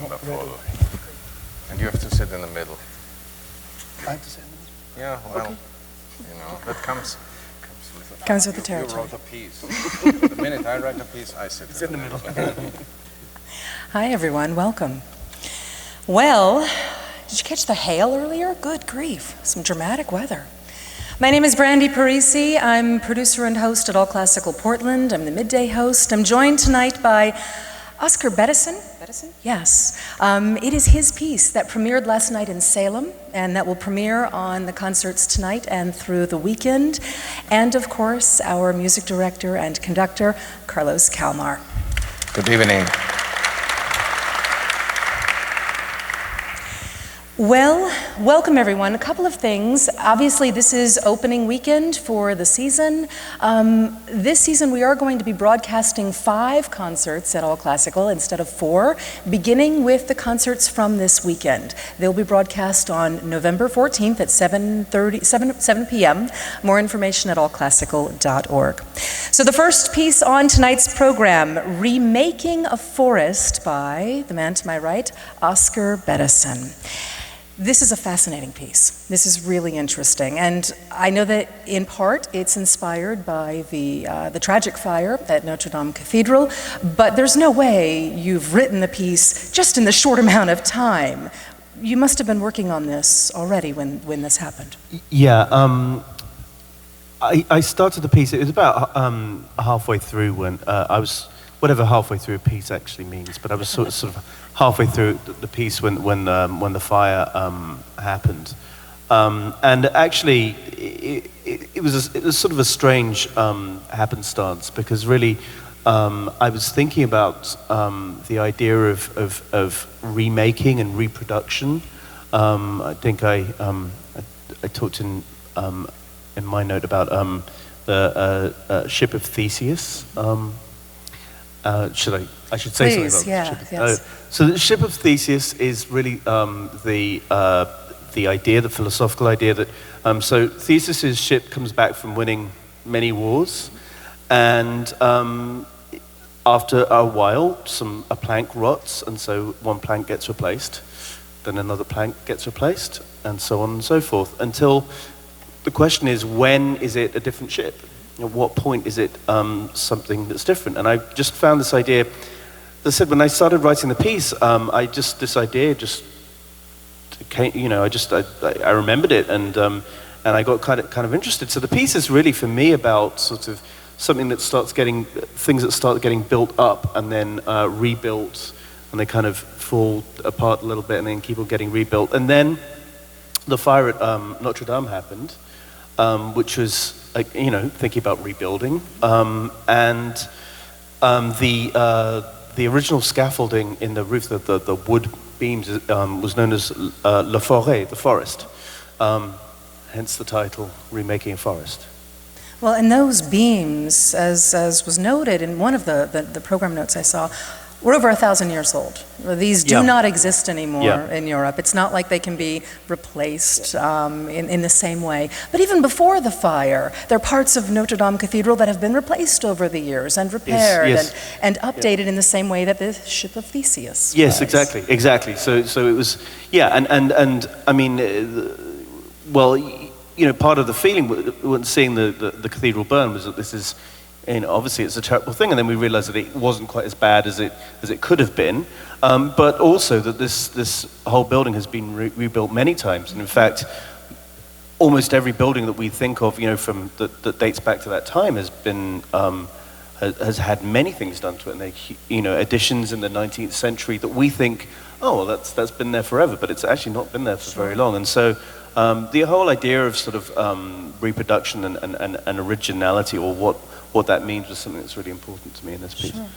before. And you have to sit in the middle. I have to sit in the middle? Yeah, well, okay. That comes with the territory. You wrote a piece. The minute I write a piece, I sit in the middle. Hi, everyone. Welcome. Well, did you catch the hail earlier? Good grief. Some dramatic weather. My name is Brandi Parisi. I'm producer and host at All Classical Portland. I'm the midday host. I'm joined tonight by Oscar Bettison. Bettison? Yes. It is his piece that premiered last night in Salem, and that will premiere on the concerts tonight and through the weekend. And of course, our music director and conductor, Carlos Kalmar. Good evening. Well, welcome everyone. A couple of things. Obviously, this is opening weekend for the season. This season, we are going to be broadcasting 5 concerts at All Classical instead of 4, beginning with the concerts from this weekend. They'll be broadcast on November 14th at 7 p.m. More information at allclassical.org. So the first piece on tonight's program, Remaking a Forest by the man to my right, Oscar Bettison. This is a fascinating piece. This is really interesting, and I know that in part it's inspired by the tragic fire at Notre Dame Cathedral, but there's no way you've written the piece just in the short amount of time. You must have been working on this already when this happened. Yeah, I started the piece, it was about halfway through when I was, whatever halfway through a piece actually means, but I was sort of halfway through the piece when the fire happened, and actually it was sort of a strange happenstance, because really I was thinking about the idea of remaking and reproduction. I think I talked in my note about the ship of Theseus. I should say Please, something about the ship. Yes. So the ship of Theseus is really the idea, the philosophical idea that so Theseus's ship comes back from winning many wars, and after a while, a plank rots, and so one plank gets replaced, then another plank gets replaced, and so on and so forth, until the question is, when is it a different ship? At what point is it something that's different? And I just found this idea. As I said, when I started writing the piece, this idea came. I remembered it, and I got kind of interested. So the piece is really for me about sort of something that things that start getting built up and then rebuilt, and they kind of fall apart a little bit and then keep on getting rebuilt. And then the fire at Notre Dame happened, which was thinking about rebuilding, and the original scaffolding in the roof, the wood beams, was known as La Forêt, the forest. Hence the title, Remaking a Forest. Well, and those beams, as was noted in one of the program notes I saw, were over 1,000 years old. These do not exist anymore in Europe. It's not like they can be replaced in the same way. But even before the fire, there are parts of Notre Dame Cathedral that have been replaced over the years and repaired and updated in the same way that the ship of Theseus Yes, was. exactly. So it was, and I mean, part of the feeling when seeing the cathedral burn was that this is, obviously it's a terrible thing, and then we realized that it wasn't quite as bad as it could have been, but also that this whole building has been rebuilt many times, and in fact, almost every building that we think of, from that dates back to that time has been has had many things done to it, and they, additions in the 19th century that we think, oh, well, that's been there forever, but it's actually not been there for very long, and so. The whole idea of sort of reproduction and originality, or what that means, was something that's really important to me in this piece. Sure.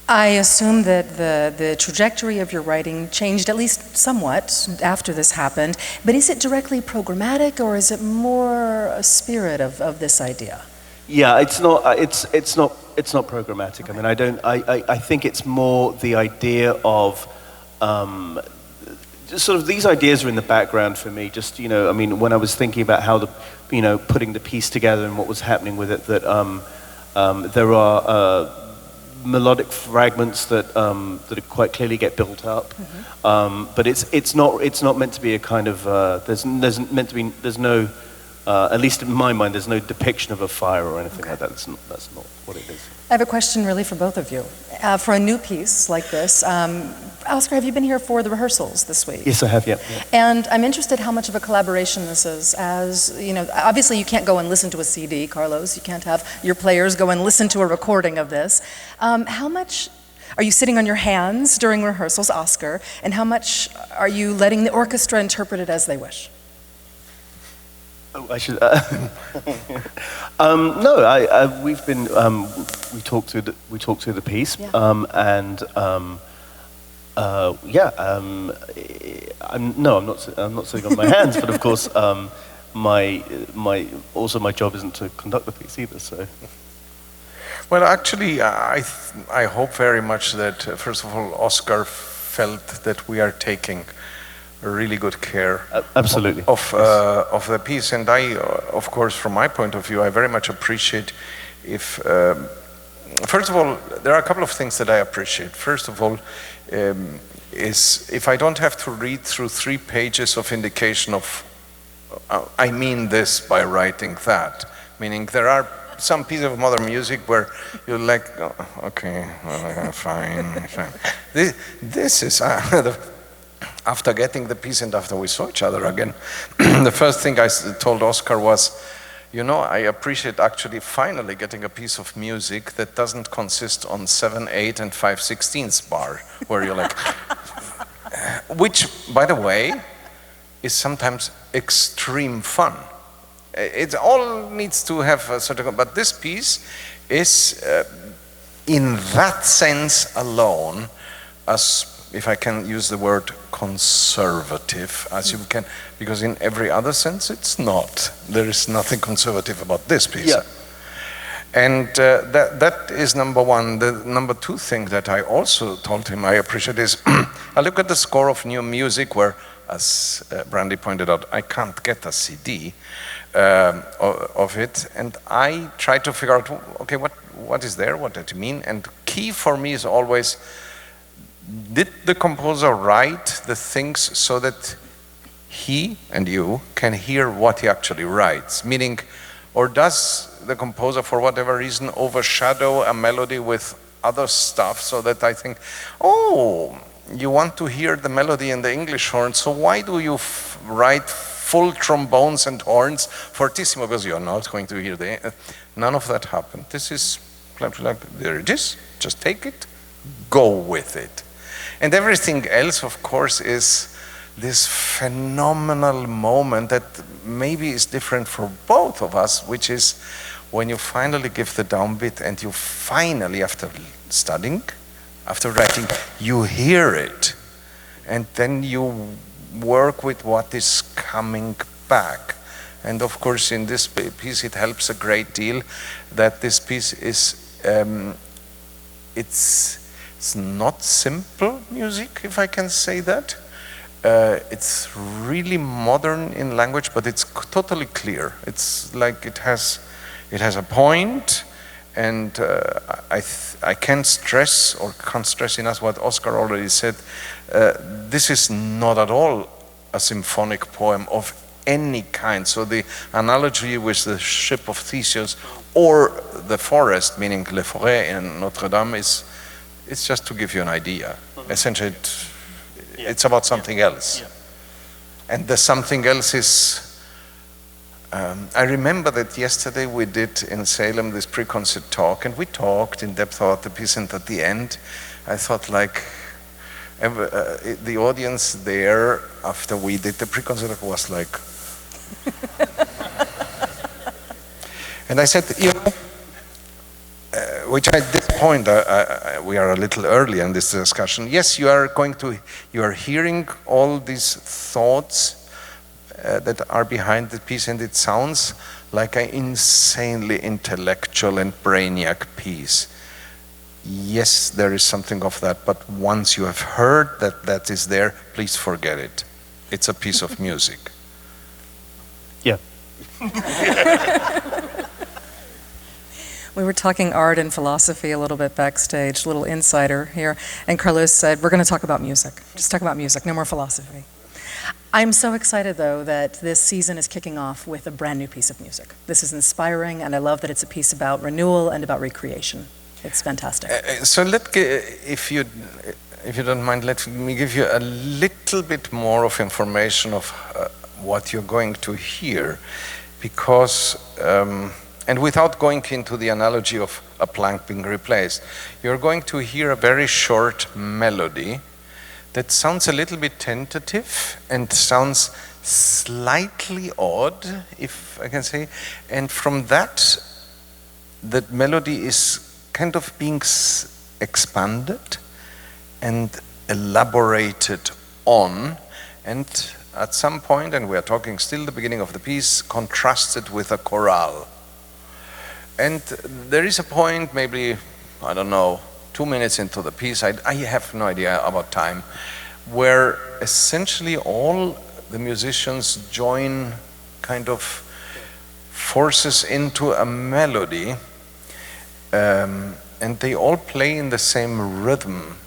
I assume that the trajectory of your writing changed at least somewhat after this happened, but is it directly programmatic, or is it more a spirit of this idea? Yeah, it's not programmatic. Okay. I think it's more the idea of sort of these ideas are in the background for me. Just when I was thinking about how putting the piece together and what was happening with it, that there are melodic fragments that that quite clearly get built up, but it's not meant to be a kind of there's no at least in my mind there's no depiction of a fire or anything like that. That's not what it is. I have a question really for both of you. For a new piece like this, Oscar, have you been here for the rehearsals this week? Yes, I have, yeah. And I'm interested how much of a collaboration this is. As, you know, obviously you can't go and listen to a CD, Carlos. You can't have your players go and listen to a recording of this. How much are you sitting on your hands during rehearsals, Oscar? And how much are you letting the orchestra interpret it as they wish? Oh, I should. No, we've been. We talked through the piece, yeah. I'm not sitting on my hands, but of course, my job isn't to conduct the piece either. So. Well, actually, I hope very much that first of all, Oscar felt that we are taking really good care absolutely of the piece, and I of course from my point of view I very much appreciate if first of all there are a couple of things that I appreciate. First of all is if I don't have to read through 3 pages of indication of I mean this by writing that, meaning there are some pieces of modern music where you're like, oh, okay, well, fine. This is after getting the piece and after we saw each other again, the first thing I told Oscar was, you know, I appreciate actually finally getting a piece of music that doesn't consist on 7/8 and 5/16 bar, where you're like, which, by the way, is sometimes extreme fun. It all needs to have a sort of, but this piece is, in that sense alone, as if I can use the word conservative, as you can, because in every other sense it's not. There is nothing conservative about this piece. Yeah. And that is number one. The number two thing that I also told him I appreciate is, I look at the score of new music where, as Brandi pointed out, I can't get a CD of it, and I try to figure out, okay, what is there, what does it mean? And key for me is always, did the composer write the things so that he and you can hear what he actually writes? Meaning, or does the composer, for whatever reason, overshadow a melody with other stuff so that I think, oh, you want to hear the melody in the English horn, so why do you write full trombones and horns fortissimo? Because you're not going to hear the... None of that happened. This is like, there it is, just take it, go with it. And everything else, of course, is this phenomenal moment that maybe is different for both of us, which is when you finally give the downbeat and you finally, after studying, after writing, you hear it. And then you work with what is coming back. And of course, in this piece, it helps a great deal that this piece is, it's not simple music, if I can say that. It's really modern in language, but it's totally clear. It's like it has a point, and I can't stress or can't stress enough what Oscar already said. This is not at all a symphonic poem of any kind. So the analogy with the ship of Theseus or the forest, meaning Le Forêt in Notre Dame, it's just to give you an idea. Essentially, it's about something else. And the something else is, I remember that yesterday we did in Salem this pre-concert talk, and we talked in depth about the piece, and at the end I thought, like, the audience there after we did the pre-concert was like and I said, you know, which at this point we are a little early in this discussion. Yes, you are hearing all these thoughts that are behind the piece, and it sounds like an insanely intellectual and brainiac piece. Yes, there is something of that, but once you have heard that that is there, please forget it. It's a piece of music. Yeah. We were talking art and philosophy a little bit backstage, a little insider here, and Carlos said, we're going to talk about music. Just talk about music, no more philosophy. I'm so excited, though, that this season is kicking off with a brand new piece of music. This is inspiring, and I love that it's a piece about renewal and about recreation. It's fantastic. So if you don't mind, let me give you a little bit more of information of what you're going to hear, because, and without going into the analogy of a plank being replaced, you're going to hear a very short melody that sounds a little bit tentative and sounds slightly odd, if I can say, and from that, that melody is kind of being expanded and elaborated on, and at some point, and we are talking still the beginning of the piece, contrasted with a chorale. And there is a point, maybe, I don't know, 2 minutes into the piece, I have no idea about time, where essentially all the musicians join kind of forces into a melody, and they all play in the same rhythm.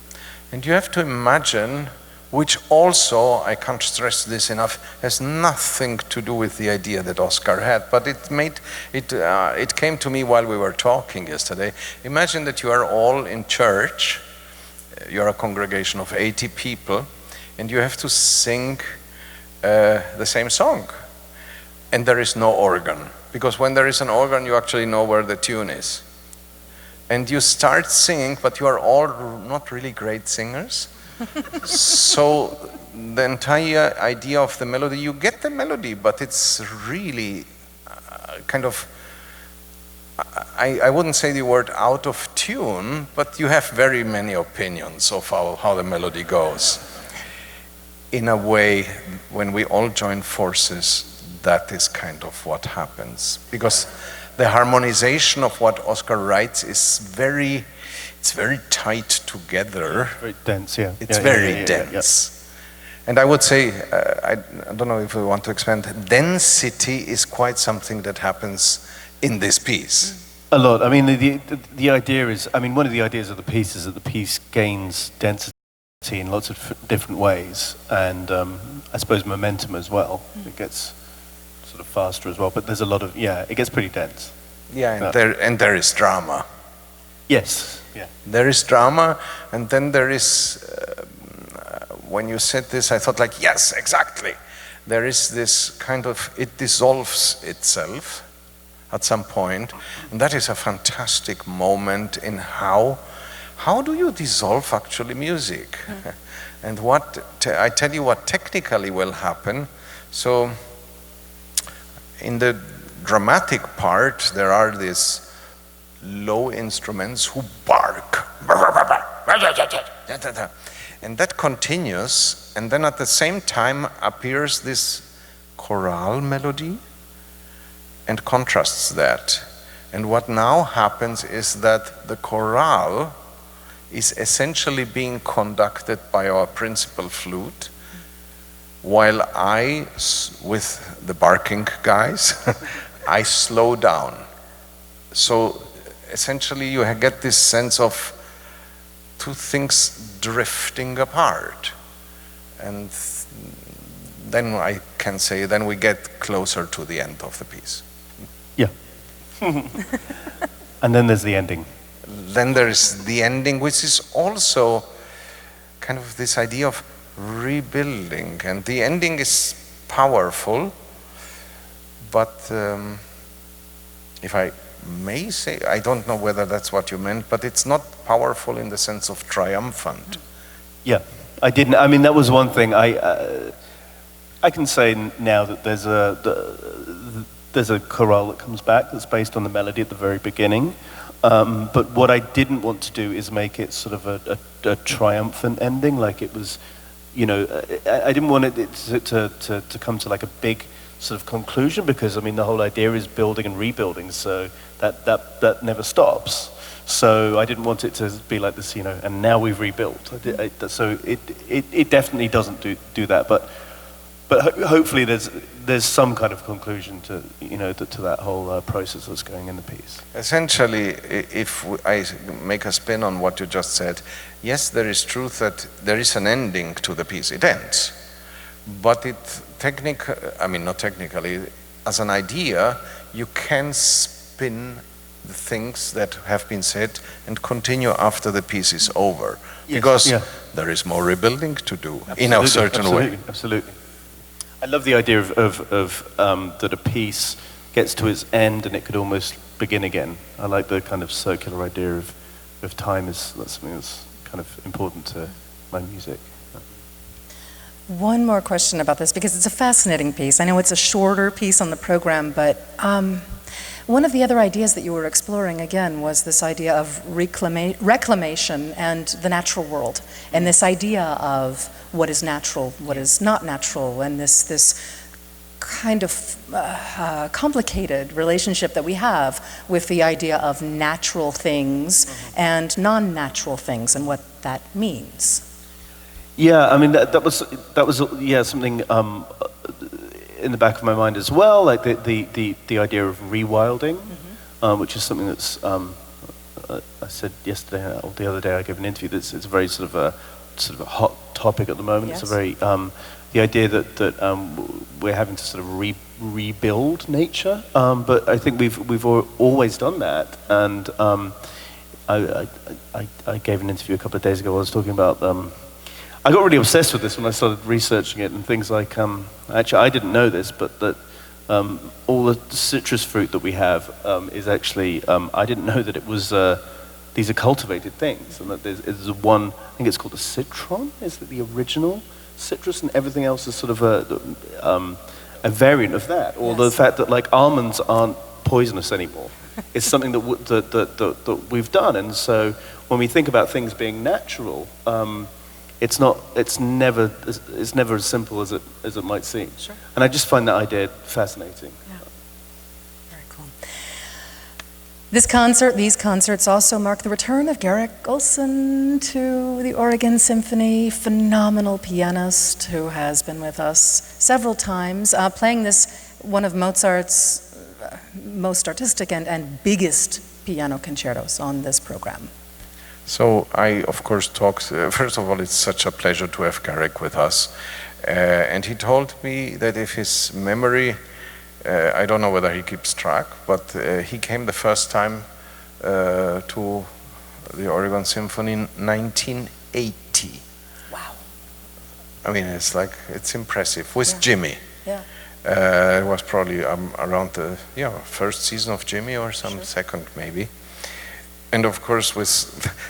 And you have to imagine, which also, I can't stress this enough, has nothing to do with the idea that Oscar had, but it came to me while we were talking yesterday. Imagine that you are all in church, you're a congregation of 80 people, and you have to sing the same song. And there is no organ, because when there is an organ, you actually know where the tune is. And you start singing, but you are all not really great singers. So the entire idea of the melody, you get the melody, but it's really kind of, I wouldn't say the word out of tune, but you have very many opinions of how the melody goes. In a way, when we all join forces, that is kind of what happens. Because the harmonization of what Oscar writes is very tight together. Very dense, yeah. It's very dense. And I would say, I don't know if we want to expand, density is quite something that happens in this piece. A lot. I mean, the idea is, I mean, one of the ideas of the piece is that the piece gains density in lots of different ways, and I suppose momentum as well. It gets sort of faster as well, but there's a lot of, it gets pretty dense. Yeah, and there is drama. Yes. Yeah. There is drama, and then there is, when you said this, I thought like, yes, exactly. There is this kind of, it dissolves itself at some point, and that is a fantastic moment in how do you dissolve actually music? And I tell you what technically will happen. So in the dramatic part, there are these low instruments who bark. And that continues, and then at the same time appears this chorale melody and contrasts that. And what now happens is that the chorale is essentially being conducted by our principal flute, while I, with the barking guys, I slow down. So essentially you get this sense of two things drifting apart. And then I can say, then we get closer to the end of the piece. Yeah. And then there's the ending. Then there's the ending, which is also kind of this idea of rebuilding. And the ending is powerful, but if I may say, I don't know whether that's what you meant, but it's not powerful in the sense of triumphant. Yeah, I didn't. I mean, that was one thing. I can say now that there's a chorale that comes back that's based on the melody at the very beginning. But what I didn't want to do is make it sort of a triumphant ending, like it was, I didn't want it to come to like a big sort of conclusion, because I mean the whole idea is building and rebuilding, so that never stops. So I didn't want it to be like this, and now we've rebuilt. So it definitely doesn't do that, but hopefully there's there's some kind of conclusion to, you know, to that whole process that's going in the piece. Essentially, if I make a spin on what you just said, yes, there is truth that there is an ending to the piece. It ends. But not technically, as an idea, you can spin the things that have been said and continue after the piece is over. Yes, because yeah. there is more rebuilding to do in a certain way. Absolutely. I love the idea of that a piece gets to its end and it could almost begin again. I like the kind of circular idea of time. That's something that's kind of important to my music. One more question about this, because it's a fascinating piece. I know it's a shorter piece on the program, but one of the other ideas that you were exploring, again, was this idea of reclamation and the natural world, and this idea of what is natural, what is not natural, and this kind of complicated relationship that we have with the idea of natural things and non-natural things, and what that means. Yeah, I mean that was something in the back of my mind as well, like the idea of rewilding, which is something that's I said yesterday or the other day I gave an interview. It's a very sort of a hot topic at the moment. Yes. It's a very the idea that we're having to sort of rebuild nature, but I think we've always done that, and I gave an interview a couple of days ago. I was talking about. I got really obsessed with this when I started researching it, and things like, actually I didn't know this, but that all the citrus fruit that we have is actually, I didn't know that it was, these are cultivated things, and that there's one, I think it's called a citron, is it the original citrus, and everything else is sort of a variant of that, or the fact that like almonds aren't poisonous anymore. It's something that we've done, and so when we think about things being natural, it's never as simple as it might seem. Sure. And I just find that idea fascinating. Yeah. Very cool. These concerts also mark the return of Garrick Ohlsson to the Oregon Symphony, phenomenal pianist who has been with us several times, playing this, one of Mozart's most artistic and biggest piano concertos on this program. So I, of course, talked, first of all, it's such a pleasure to have Garrick with us. And he told me that if his memory, I don't know whether he keeps track, but he came the first time to the Oregon Symphony in 1980. Wow. I mean, it's impressive, with Jimmy. Yeah. It was probably around the first season of Jimmy or some second maybe. And of course,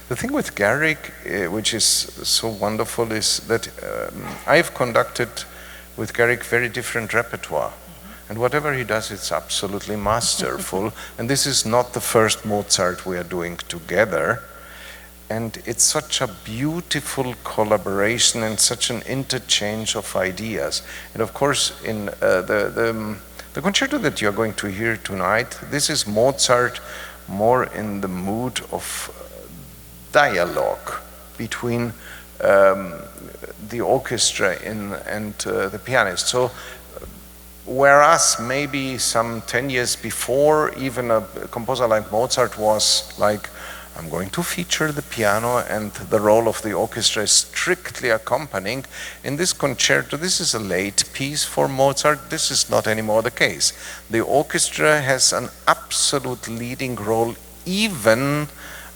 the thing with Garrick, which is so wonderful, is that I've conducted with Garrick very different repertoire. And whatever he does, it's absolutely masterful. And this is not the first Mozart we are doing together. And it's such a beautiful collaboration and such an interchange of ideas. And of course, in the concerto that you're going to hear tonight, this is Mozart more in the mood of dialogue between the orchestra and the pianist. So whereas maybe some 10 years before, even a composer like Mozart was like, I'm going to feature the piano and the role of the orchestra is strictly accompanying. In this concerto, this is a late piece for Mozart. This is not anymore the case. The orchestra has an absolute leading role, even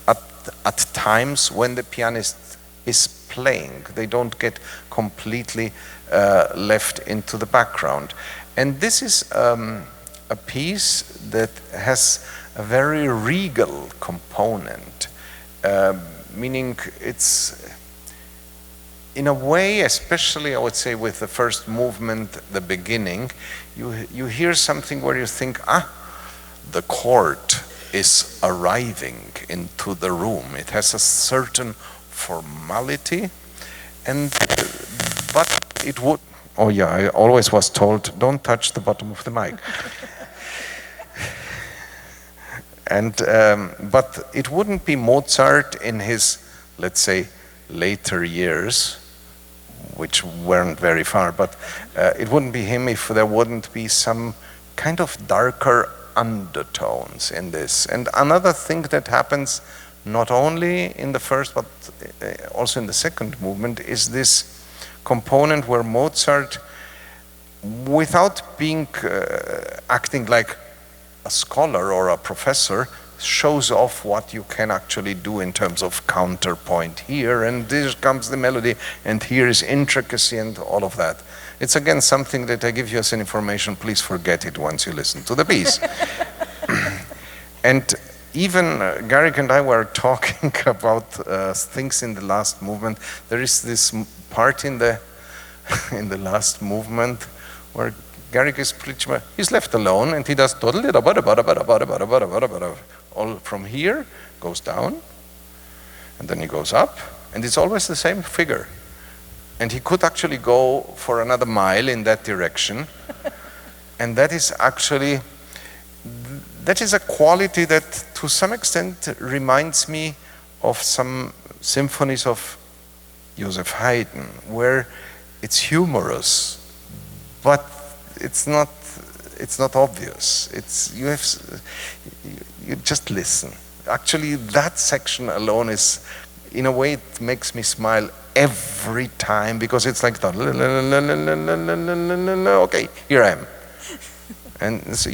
at times when the pianist is playing. They don't get completely left into the background. And this is a piece that has a very regal component, meaning it's, in a way, especially I would say with the first movement, the beginning, you hear something where you think, the court is arriving into the room. It has a certain formality, but it would, I always was told, don't touch the bottom of the mic. And but it wouldn't be Mozart in his, let's say, later years, which weren't very far, but it wouldn't be him if there wouldn't be some kind of darker undertones in this. And another thing that happens not only in the first but also in the second movement is this component where Mozart, without being acting like a scholar or a professor, shows off what you can actually do in terms of counterpoint here, and there comes the melody, and here is intricacy and all of that. It's again something that I give you as an information. Please forget it once you listen to the piece. And even Garrick and I were talking about things in the last movement. There is this part in the last movement where Garrick is pretty much, he's left alone, and he does all from here, goes down, and then he goes up, and it's always the same figure. And he could actually go for another mile in that direction. And that is actually, that is a quality that to some extent reminds me of some symphonies of Joseph Haydn, where it's humorous, but it's not obvious. You just listen. Actually, that section alone is, in a way, it makes me smile every time, because it's like, okay, here I am. And so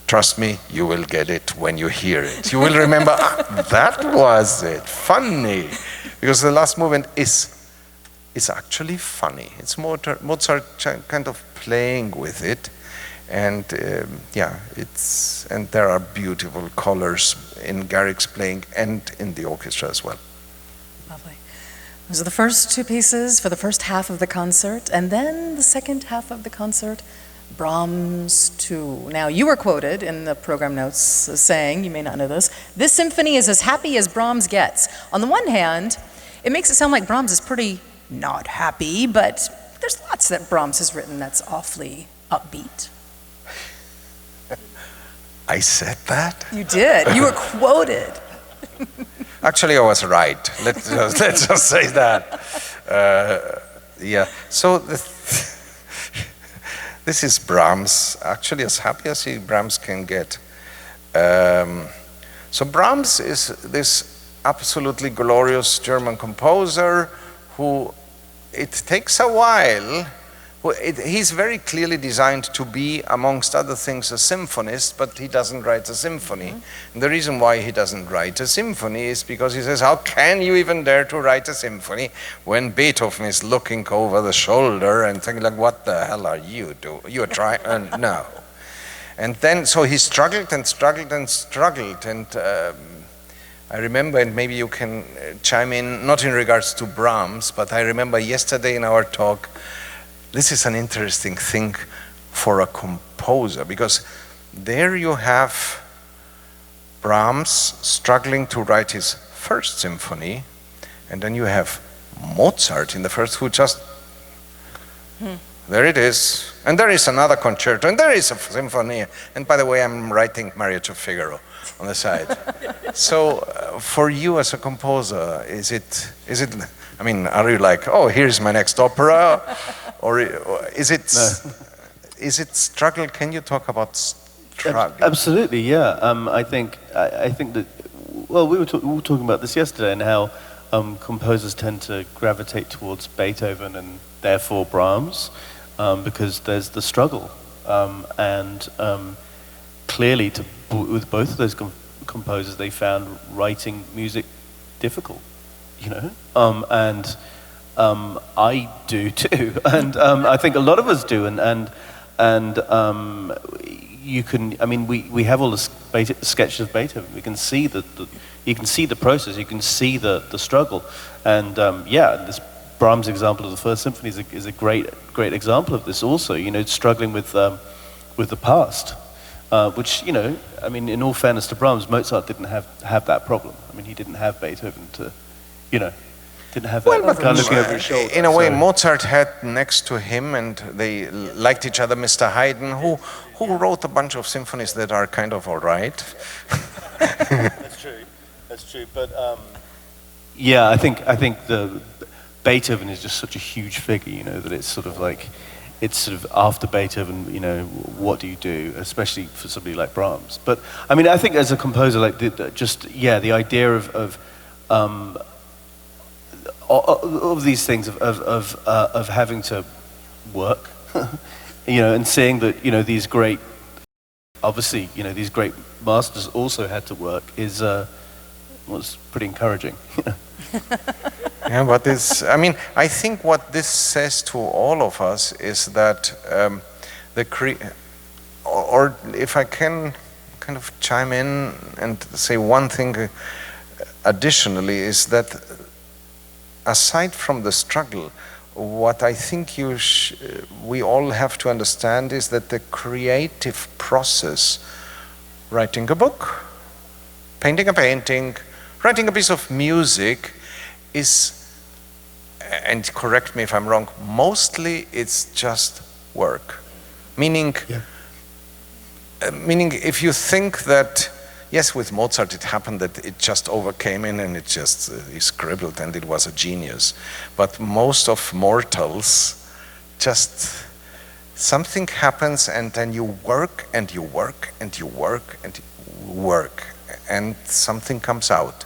trust me, you will get it when you hear it. You will remember, that was it, funny. Because the last movement is actually funny. It's Mozart kind of playing with it. And and there are beautiful colors in Garrick's playing and in the orchestra as well. Lovely. Those are the first two pieces for the first half of the concert, and then the second half of the concert, Brahms 2. Now, you were quoted in the program notes saying, you may not know this symphony is as happy as Brahms gets. On the one hand, it makes it sound like Brahms is pretty not happy, but there's lots that Brahms has written that's awfully upbeat. I said that? You did. You were quoted. Actually, I was right. Let's just say that. Yeah. So this is Brahms, actually as happy as Brahms can get. So Brahms is this absolutely glorious German composer who, it takes a while. He's very clearly designed to be, amongst other things, a symphonist, but he doesn't write a symphony. And the reason why he doesn't write a symphony is because he says, how can you even dare to write a symphony when Beethoven is looking over the shoulder and thinking like, what the hell are you doing? You're trying, no. And then, so he struggled and struggled and struggled, and I remember, and maybe you can chime in, not in regards to Brahms, but I remember yesterday in our talk, this is an interesting thing for a composer, because there you have Brahms struggling to write his first symphony, and then you have Mozart in the first who just, there it is, and there is another concerto, and there is a symphony, and by the way, I'm writing Marriage of Figaro on the side. So for you as a composer, is it, I mean, are you like, oh, here's my next opera? Or is it struggle? Can you talk about struggle? Absolutely, yeah. I think that, well, we were talking about this yesterday, and how composers tend to gravitate towards Beethoven and therefore Brahms, because there's the struggle. And clearly, with both of those composers, they found writing music difficult, you know? I do too, and I think a lot of us do, and you can, I mean, we have all the sketches of Beethoven. We can see you can see the process, you can see the struggle, and this Brahms example of the first symphony is a great example of this also. You know, struggling with the past, which, you know, I mean, in all fairness to Brahms, Mozart didn't have that problem. I mean, he didn't have Beethoven to, you know. Didn't have that kind of looking over his shoulder. In a way, Mozart had next to him, and they liked each other, Mr. Haydn, who wrote a bunch of symphonies that are kind of all right. That's true. But yeah, I think the Beethoven is just such a huge figure, you know, that it's sort of like, it's sort of after Beethoven, you know, what do you do, especially for somebody like Brahms. But I mean, I think as a composer, like the idea of these things of having to work, you know, and seeing that, you know, these great, obviously, you know, these great masters also had to work was pretty encouraging. Yeah, but this, I mean, I think what this says to all of us is that or if I can kind of chime in and say one thing additionally, is that aside from the struggle, what I think we all have to understand is that the creative process, writing a book, painting a painting, writing a piece of music, is, and correct me if I'm wrong, mostly it's just work. Meaning, meaning if you think that, yes, with Mozart it happened that it just overcame in and it just, he scribbled and it was a genius. But most of mortals, just something happens and then you work and you work and you work and you work and something comes out.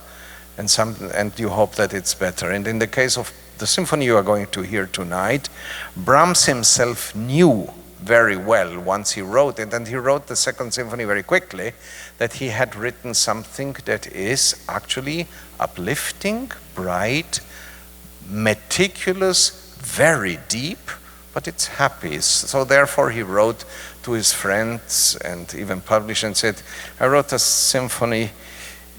And you hope that it's better. And in the case of the symphony you are going to hear tonight, Brahms himself knew very well once he wrote it, and he wrote the Second Symphony very quickly, that he had written something that is actually uplifting, bright, meticulous, very deep, but it's happy. So therefore he wrote to his friends and even published and said, I wrote a symphony,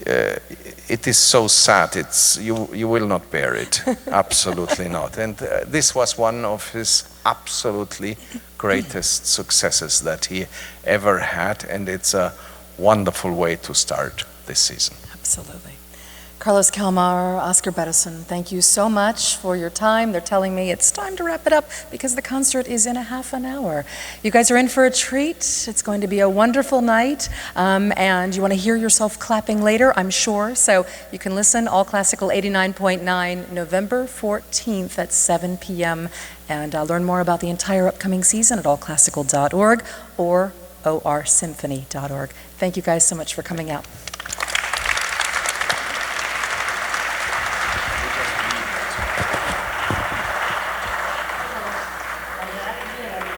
it is so sad, you will not bear it. Absolutely not. And this was one of his absolutely greatest successes that he ever had, and it's a wonderful way to start this season. Absolutely. Carlos Kalmar, Oscar Bettison, thank you so much for your time. They're telling me it's time to wrap it up because the concert is in a half an hour. You guys are in for a treat. It's going to be a wonderful night, and you want to hear yourself clapping later, I'm sure. So you can listen, All Classical 89.9, November 14th at 7 p.m. And learn more about the entire upcoming season at allclassical.org or orsymphony.org. Thank you guys so much for coming out.